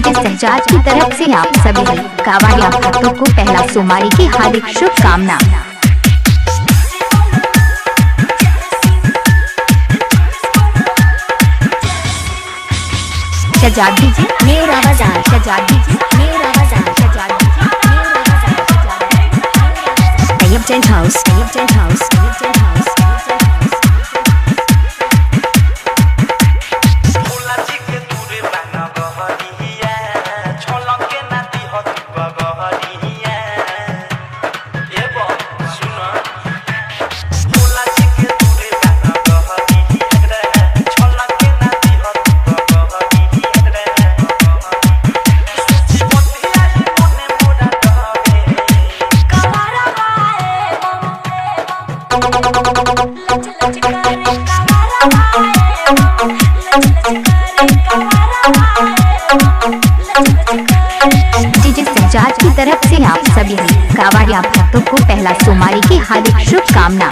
DJ Shahzad की तरफ से आप सभी कांवड़िया भक्तों को पहला सोमवारी की हार्दिक शुभकामना। Shahzad DJ Nevra Bazar, Shahzad DJ Nevra Bazar, Shahzad DJ Nevra Bazar, Tayyab tent house, Tayyab tent house, Tayyab tent house. DJ Shahzad की तरफ से आप सभी कांवड़िया भक्तों को पहला सोमवारी की हार्दिक शुभकामना।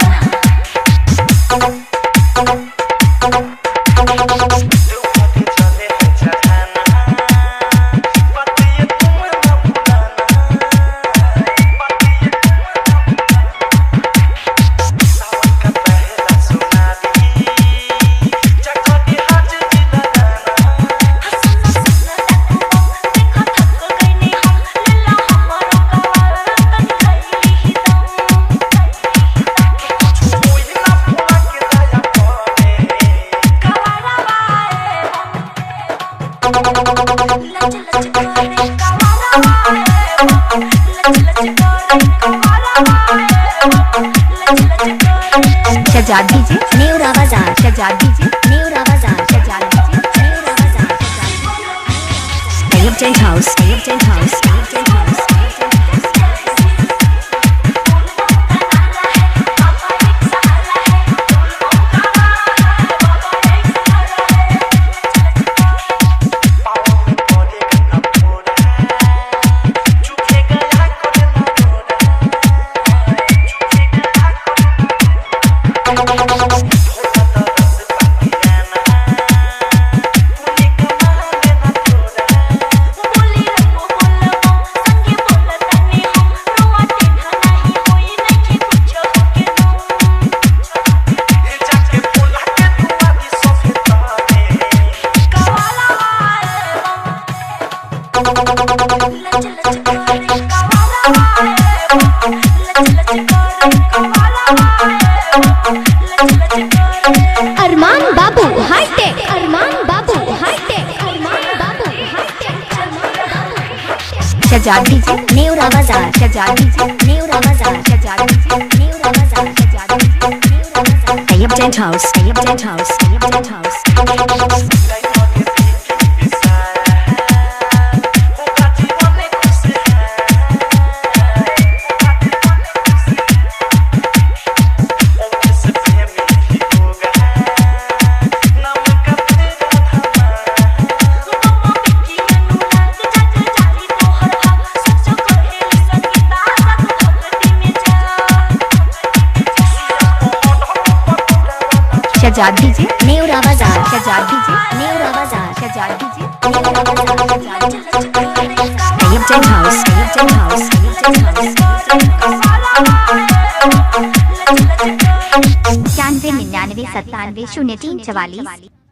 Shahzad DJ Nevra Bazar, Shahzad DJ Nevra Bazar, Shahzad DJ Nevra Bazar, Tayyab tent house, Tayyab tent house, Tayyab tent house. Armaan Babu hitech, अरमान बाबू हाईटेक, अरमान Babu hi tech. Shahzad DJ Nevra Bazar, Shahzad DJ Nevra Bazar, Shahzad DJ Nevra Bazar, Shahzad DJ Nevra Bazar, Tayyab tent house, Tayyab tent house, Tayyab tent house. Shahzad DJ Nevra Bazar, Shahzad DJ Nevra Bazar, Shahzad DJ Nevra Bazar, Tayyab tent house, Tayyab tent house, Tayyab tent house. 91 99 97 03 44।